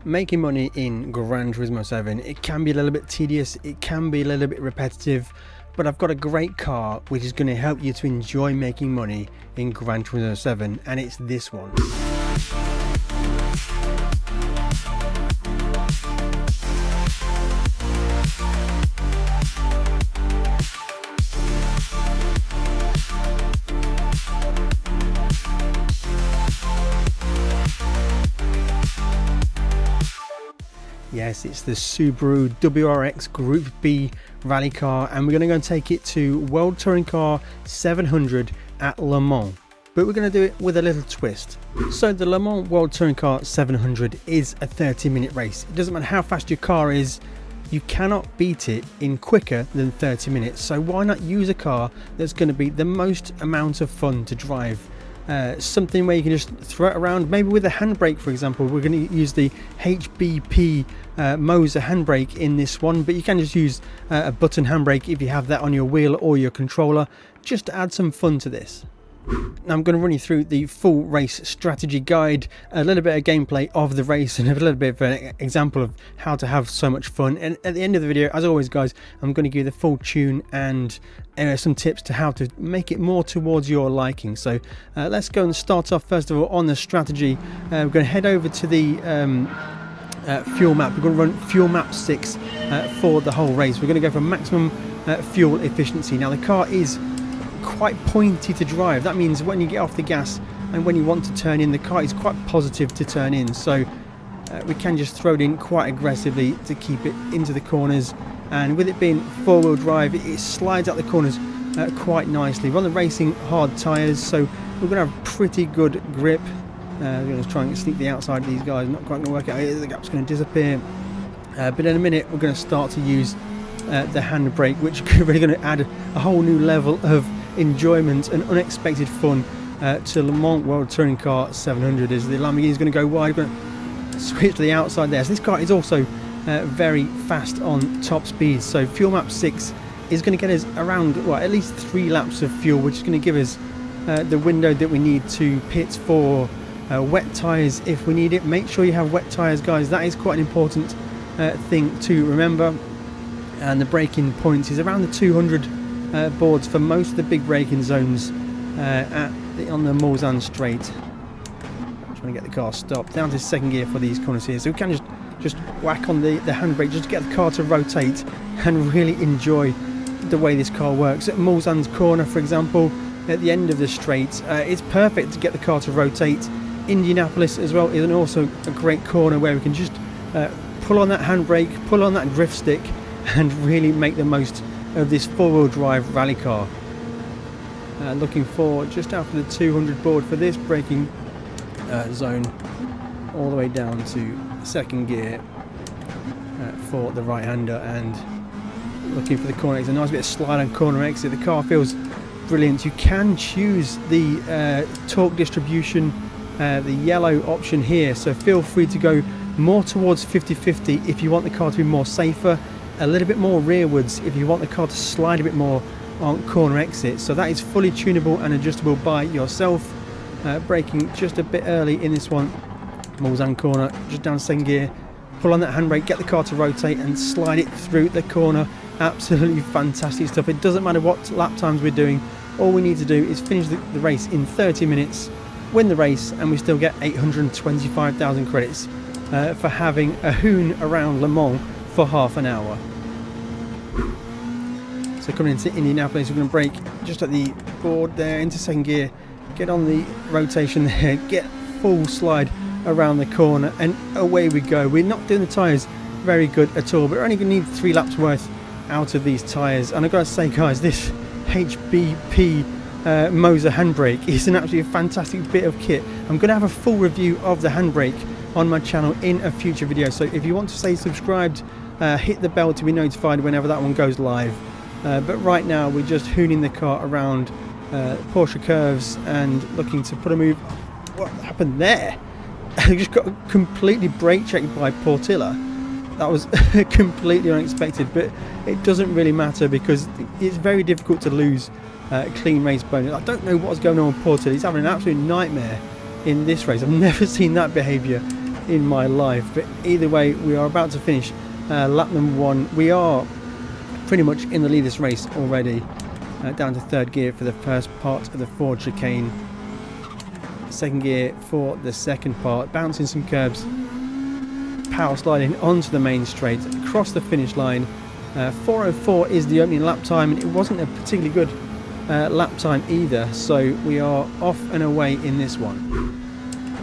Making money in Gran Turismo 7, it can be a little bit tedious, it can be a little bit repetitive, but I've got a great car which is going to help you to enjoy making money in Gran Turismo 7, and it's this one. Yes, it's the Subaru WRX Group B rally car, and we're going to go and take it to World Touring Car 700 at Le Mans. But we're going to do it with a little twist. So the Le Mans World Touring Car 700 is a 30-minute race. It doesn't matter how fast your car is, you cannot beat it in quicker than 30 minutes. So why not use a car that's going to be the most amount of fun to drive? Something where you can just throw it around, maybe with a handbrake, for example. We're going to use the HBP MOZA handbrake in this one, but you can just use a button handbrake if you have that on your wheel or your controller, just to add some fun to this. Now I'm going to run you through the full race strategy guide, a little bit of gameplay of the race, and a little bit of an example of how to have so much fun. And at the end of the video, as always guys, I'm going to give you the full tune and some tips to how to make it more towards your liking. So let's go and start off first of all on the strategy. We're going to head over to the fuel map. We're going to run fuel map 6 for the whole race. We're going to go for maximum fuel efficiency. Now the car is quite pointy to drive. That means when you get off the gas and when you want to turn in, the car is quite positive to turn in, so we can just throw it in quite aggressively to keep it into the corners. And with it being four-wheel drive, it slides out the corners quite nicely. We're on the racing hard tyres, so we're going to have pretty good grip. We're going to try and sneak the outside of these guys. Not quite going to work out. The gap's going to disappear, but in a minute we're going to start to use the handbrake, which is really going to add a whole new level of enjoyment and unexpected fun to Le Mans World Touring Car 700. As the Lamborghini is going to go wide, we're going to switch to the outside there. So this car is also very fast on top speed. So fuel map 6 is going to get us around, well, at least 3 laps of fuel, which is going to give us the window that we need to pit for wet tyres if we need it. Make sure you have wet tyres, guys. That is quite an important thing to remember. And the braking points is around the 200 boards for most of the big braking zones on the Mulsanne straight. Trying to get the car stopped down to second gear for these corners here, so we can just whack on the handbrake just to get the car to rotate and really enjoy the way this car works. At Mulsanne's corner, for example, at the end of the straight, it's perfect to get the car to rotate. Indianapolis as well is also a great corner where we can just pull on that handbrake, pull on that drift stick, and really make the most of this four-wheel drive rally car. Looking for just after the 200 board for this braking zone, all the way down to second gear for the right-hander, and looking for the corner exit. A nice bit of slide on corner exit. The car feels brilliant. You can choose the torque distribution, the yellow option here, so feel free to go more towards 50-50 if you want the car to be more safer, a little bit more rearwards if you want the car to slide a bit more on corner exit. So that is fully tunable and adjustable by yourself. Braking just a bit early in this one. Mulsanne corner, just down second gear, pull on that handbrake, get the car to rotate and slide it through the corner. Absolutely fantastic stuff. It doesn't matter what lap times we're doing, all we need to do is finish the race in 30 minutes, win the race, and we still get 825,000 credits for having a hoon around Le Mans for half an hour. So coming into Indianapolis, we're going to brake just at the board there into second gear, get on the rotation there, get full slide around the corner, and away we go. We're not doing the tyres very good at all, but we're only going to need 3 laps worth out of these tyres. And I've got to say, guys, this HBP MOZA handbrake is an absolutely fantastic bit of kit. I'm going to have a full review of the handbrake on my channel in a future video, so if you want to stay subscribed, hit the bell to be notified whenever that one goes live. But right now we're just hooning the car around Porsche curves and looking to put a move. What happened there? I just got completely brake checked by Portilla. That was completely unexpected, but it doesn't really matter because it's very difficult to lose clean race bonus. I don't know what's going on with Portilla. He's having an absolute nightmare in this race. I've never seen that behaviour in my life. But either way, we are about to finish lap number 1. We are pretty much in the lead of this race already, down to 3rd gear for the first part of the Ford chicane, 2nd gear for the second part, bouncing some curbs, power sliding onto the main straight, across the finish line. 4:04 is the opening lap time, and it wasn't a particularly good lap time either, so we are off and away in this one.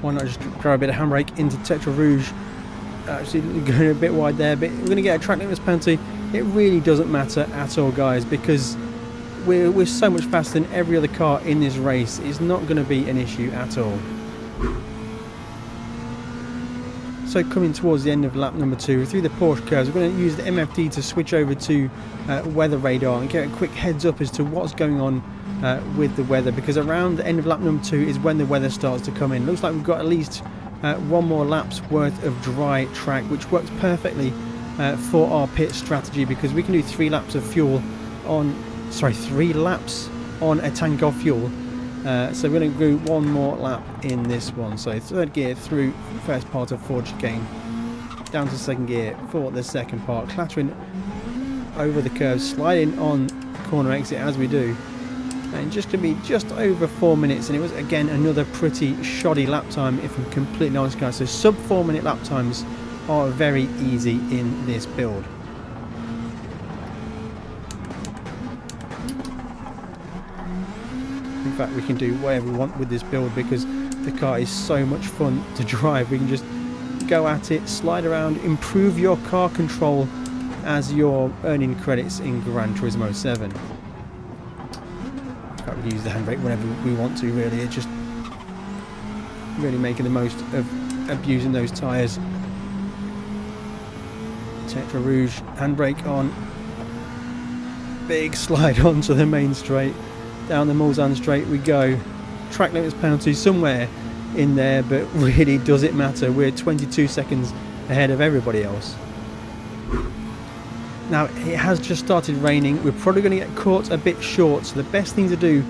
Why not just throw a bit of handbrake into Tetra Rouge? Actually going a bit wide there, but we're going to get a track limits penalty. It really doesn't matter at all, guys, because we're so much faster than every other car in this race. It's not going to be an issue at all. So coming towards the end of lap number 2, through the Porsche curves, we're going to use the MFD to switch over to weather radar and get a quick heads up as to what's going on with the weather, because around the end of lap number 2 is when the weather starts to come in. Looks like we've got at least 1 more lap's worth of dry track, which works perfectly for our pit strategy, because we can do 3 laps of fuel on, 3 laps on a tank of fuel. So we're going to do 1 more lap in this one. So 3rd gear through first part of Ford chicane, down to 2nd gear for the second part, clattering over the curves, sliding on corner exit as we do, and just going to be just over 4 minutes. And it was again another pretty shoddy lap time, if I'm completely honest, guys. So sub 4 minute lap times are very easy in this build. In fact, we can do whatever we want with this build, because the car is so much fun to drive. We can just go at it, slide around, improve your car control as you're earning credits in Gran Turismo 7. In fact, we can use the handbrake whenever we want to, really. It's just really making the most of abusing those tyres. Tetra Rouge, handbrake on. Big slide onto the main straight. Down the MOZA straight we go. Track limits penalty somewhere in there, but really does it matter? We're 22 seconds ahead of everybody else. Now it has just started raining. We're probably going to get caught a bit short, so the best thing to do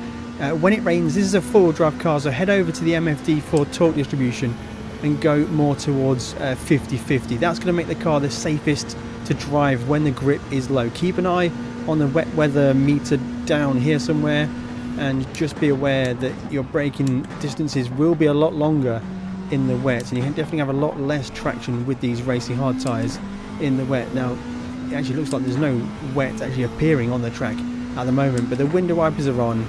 when it rains, this is a 4-wheel drive car, so head over to the MFD for torque distribution and go more towards 50-50. That's going to make the car the safest to drive when the grip is low. Keep an eye on the wet weather meter down here somewhere, and just be aware that your braking distances will be a lot longer in the wet, and you can definitely have a lot less traction with these racing hard tyres in the wet. Now it actually looks like there's no wet actually appearing on the track at the moment, but the window wipers are on.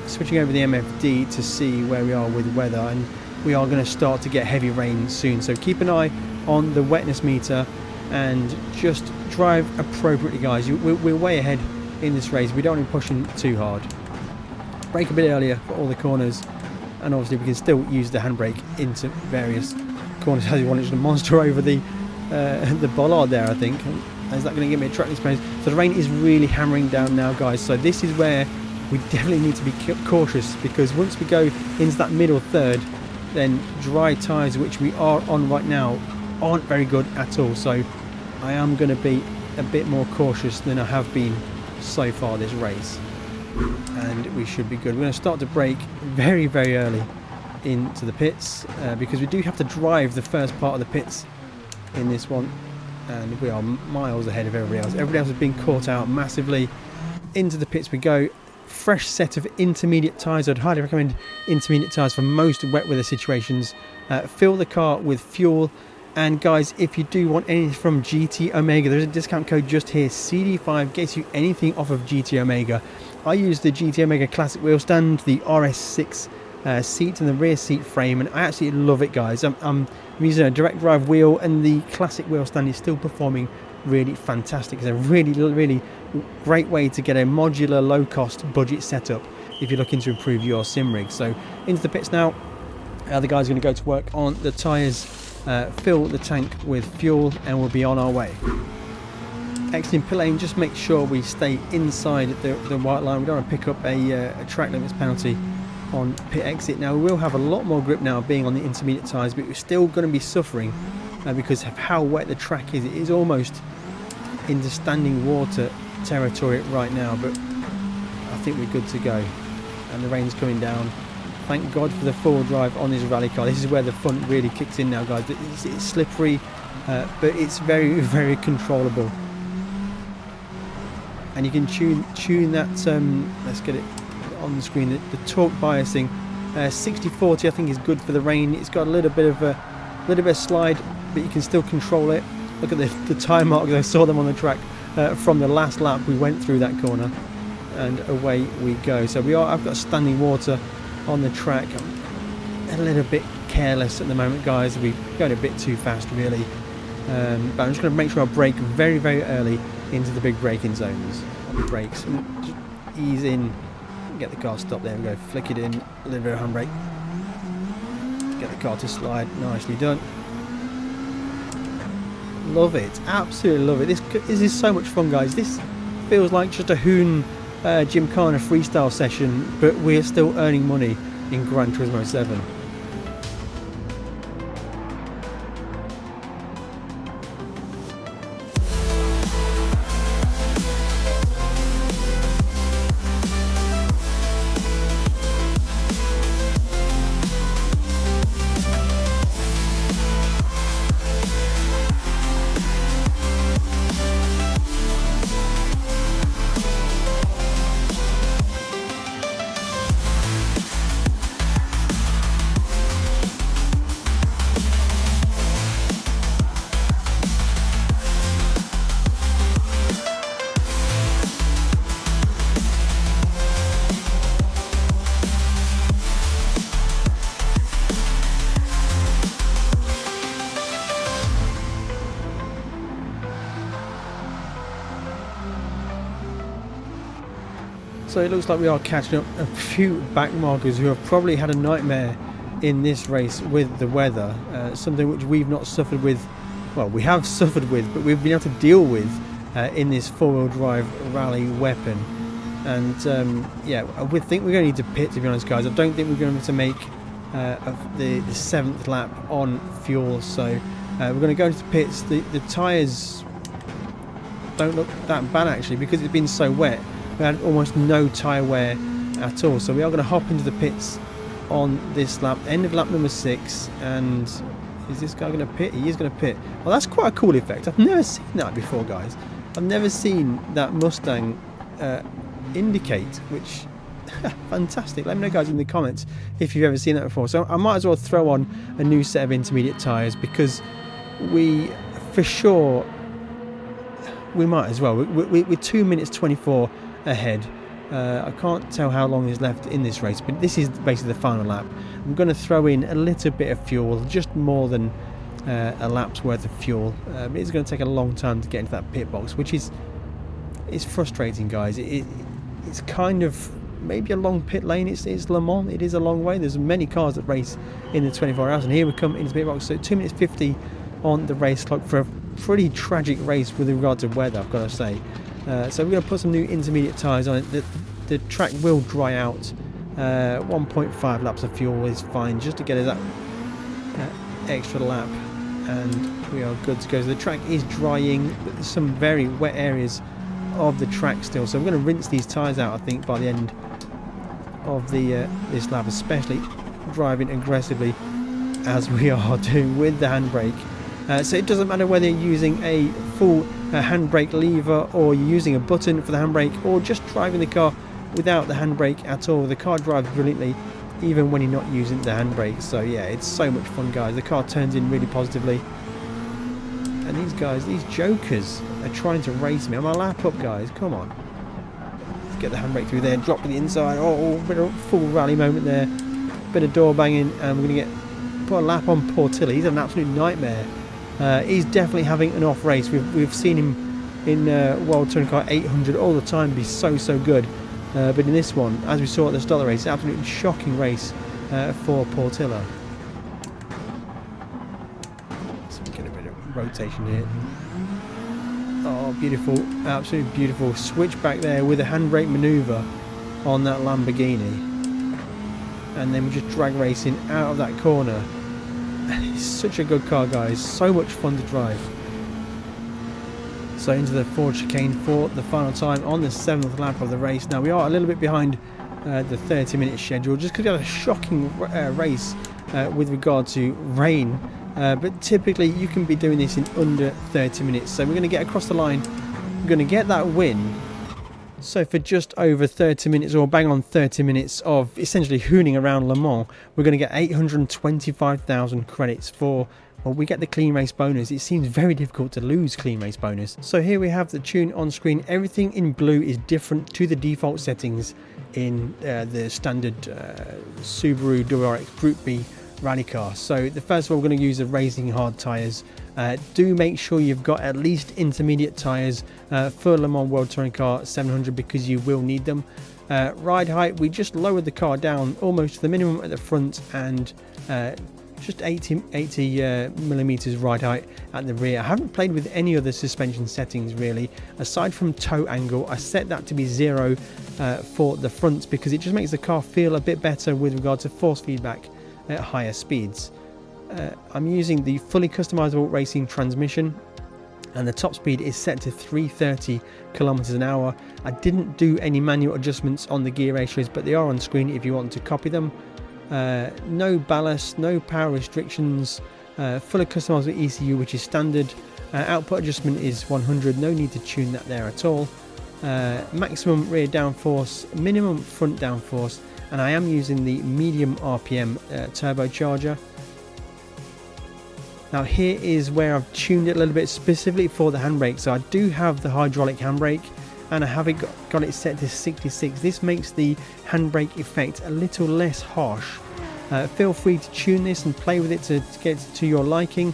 Switching over the MFD to see where we are with weather, and we are going to start to get heavy rain soon, so keep an eye on the wetness meter and just drive appropriately, guys. We're way ahead in this race. We don't want to be pushing too hard. Brake a bit earlier for all the corners, and obviously we can still use the handbrake into various corners as you want. It's going to monster over the bollard there, I think. Is that going to give me a track space? So the rain is really hammering down now, guys, so this is where we definitely need to be cautious, because once we go into that middle third, then dry tyres, which we are on right now, aren't very good at all. So I am going to be a bit more cautious than I have been so far this race, and we should be good. We're going to start to brake very, very early into the pits, because we do have to drive the first part of the pits in this one, and we are miles ahead of everybody else. Everybody else has been caught out massively. Into the pits we go. Fresh set of intermediate tyres. I'd highly recommend intermediate tyres for most wet weather situations. Fill the car with fuel, and guys, if you do want anything from GT Omega, there's a discount code just here. CD5 gets you anything off of GT Omega. I use the GT Omega classic wheel stand, the RS6 seat and the rear seat frame, and I absolutely love it, guys. I'm using a direct drive wheel, and the classic wheel stand is still performing really fantastic. It's a really great way to get a modular, low-cost budget setup if you're looking to improve your sim rig. So into the pits now. The guys are going to go to work on the tyres, fill the tank with fuel, and we'll be on our way. Exiting pit lane, just make sure we stay inside the white line. We don't want to pick up a track limits penalty on pit exit. Now we will have a lot more grip now being on the intermediate tyres, but we're still going to be suffering because of how wet the track is. It is almost into standing water territory right now, but I think we're good to go. And the rain's coming down Thank God for the four-wheel drive on this rally car. This is where the fun really kicks in now, guys. It's slippery, but it's very, very controllable. And you can tune that, let's get it on the screen, the torque biasing. 60/40 I think is good for the rain. It's got a little bit of slide, but you can still control it. Look at the tyre marks, I saw them on the track from the last lap we went through that corner, and away we go. So I've got standing water on the track. I'm a little bit careless at the moment, guys. We're going a bit too fast really, but I'm just going to make sure I brake very, very early into the big braking zones on the brakes. Just ease in, get the car stopped. There we go, flick it in, a little bit of handbrake, get the car to slide. Nicely done. Love it, absolutely love it. This is so much fun, guys. This feels like just a Hoon Gymkhana freestyle session, but we're still earning money in Gran Turismo 7. So it looks like we are catching up a few backmarkers who have probably had a nightmare in this race with the weather, something which we've not suffered with. Well, we have suffered with, but we've been able to deal with in this four-wheel drive rally weapon. And yeah, we think we're going to need to pit, to be honest, guys. I don't think we're going to make the 7th lap on fuel, so we're going to go into the pits. The tyres don't look that bad actually, because it's been so wet. We had almost no tyre wear at all, so we are going to hop into the pits on this lap, end of lap number 6. And is this guy going to pit? He is going to pit. Well, that's quite a cool effect. I've never seen that before, guys. I've never seen that Mustang indicate, which fantastic. Let me know, guys, in the comments if you've ever seen that before. So I might as well throw on a new set of intermediate tyres, because we for sure we might as well. We're 2 minutes 24 ahead. I can't tell how long is left in this race, but this is basically the final lap. I'm going to throw in a little bit of fuel, just more than a lap's worth of fuel. It's going to take a long time to get into that pit box, which is frustrating, guys. It's kind of maybe a long pit lane. It's Le Mans. It is a long way. There's many cars that race in the 24 hours, and here we come into the pit box. So 2 minutes 50 on the race clock for a pretty tragic race with regard to weather, I've got to say. So we're going to put some new intermediate tyres on it. The track will dry out. 1.5 laps of fuel is fine, just to get us that extra lap, and we are good to go. So the track is drying, but there's some very wet areas of the track still. So we're going to rinse these tyres out, I think, by the end of this lap, especially driving aggressively as we are doing with the handbrake. So it doesn't matter whether you're using a full handbrake lever, or you're using a button for the handbrake, or just driving the car without the handbrake at all. The car drives brilliantly even when you're not using the handbrake. So yeah, it's so much fun, guys. The car turns in really positively, and these guys, these jokers, are trying to race me. I'm a lap up, guys. Come on, let's get the handbrake through there, drop to the inside. Oh, bit of full rally moment there, bit of door banging, and we're going to put a lap on Portilla. He's an absolute nightmare. He's definitely having an off race. We've seen him in World Touring Car 800 all the time be so good, but in this one, as we saw at the start of the race, absolutely shocking race for Portilla. So we get a bit of rotation here. Oh, beautiful, absolutely beautiful switch back there with a handbrake manoeuvre on that Lamborghini, and then we're just drag racing out of that corner. It's such a good car, guys, so much fun to drive. So into the forward chicane for the final time on the 7th lap of the race. Now we are a little bit behind the 30-minute schedule, just because we had a shocking race with regard to rain. But typically you can be doing this in under 30 minutes. So we're going to get across the line, we're going to get that win. So for just over 30 minutes, or bang on 30 minutes of essentially hooning around Le Mans, we're going to get 825,000 credits for, well, we get the clean race bonus. It seems very difficult to lose clean race bonus. So here we have the tune on screen. Everything in blue is different to the default settings in the standard Subaru WRX Group B rally car. So the first of all, we're going to use the racing hard tyres. Do make sure you've got at least intermediate tyres for Le Mans World Touring Car 700, because you will need them. Ride height, we just lowered the car down almost to the minimum at the front, and just 80 millimeters ride height at the rear. I haven't played with any other suspension settings really, aside from toe angle. I set that to be 0 for the front, because it just makes the car feel a bit better with regard to force feedback at higher speeds. I'm using the fully customizable racing transmission, and the top speed is set to 330 kilometers an hour. I didn't do any manual adjustments on the gear ratios, but they are on screen if you want to copy them. No ballast, no power restrictions, fully customizable ECU, which is standard. Output adjustment is 100, no need to tune that there at all. Maximum rear downforce, minimum front downforce, and I am using the medium RPM turbocharger. Now here is where I've tuned it a little bit specifically for the handbrake. So I do have the hydraulic handbrake, and I have got it set to 66. This makes the handbrake effect a little less harsh. Feel free to tune this and play with it to get to your liking.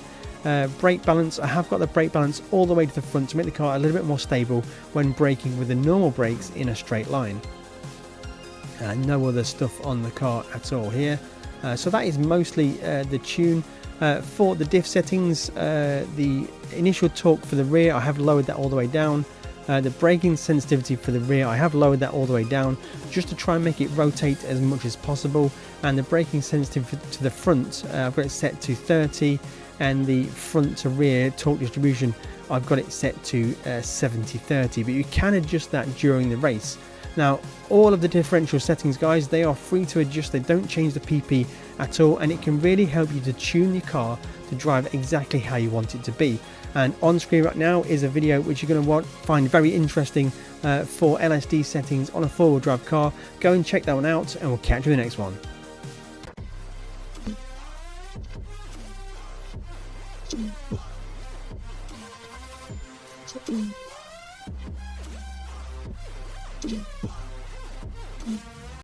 Brake balance, I have got the brake balance all the way to the front to make the car a little bit more stable when braking with the normal brakes in a straight line. No other stuff on the car at all here. So that is mostly the tune. For the diff settings, the initial torque for the rear, I have lowered that all the way down. The braking sensitivity for the rear, I have lowered that all the way down, just to try and make it rotate as much as possible. And the braking sensitivity to the front, I've got it set to 30, and the front to rear torque distribution, I've got it set to 70-30, but you can adjust that during the race. Now, all of the differential settings, guys, they are free to adjust. They don't change the PP at all, and it can really help you to tune your car to drive exactly how you want it to be. And on screen right now is a video which you're going to find very interesting for LSD settings on a four-wheel drive car. Go and check that one out, and we'll catch you in the next one.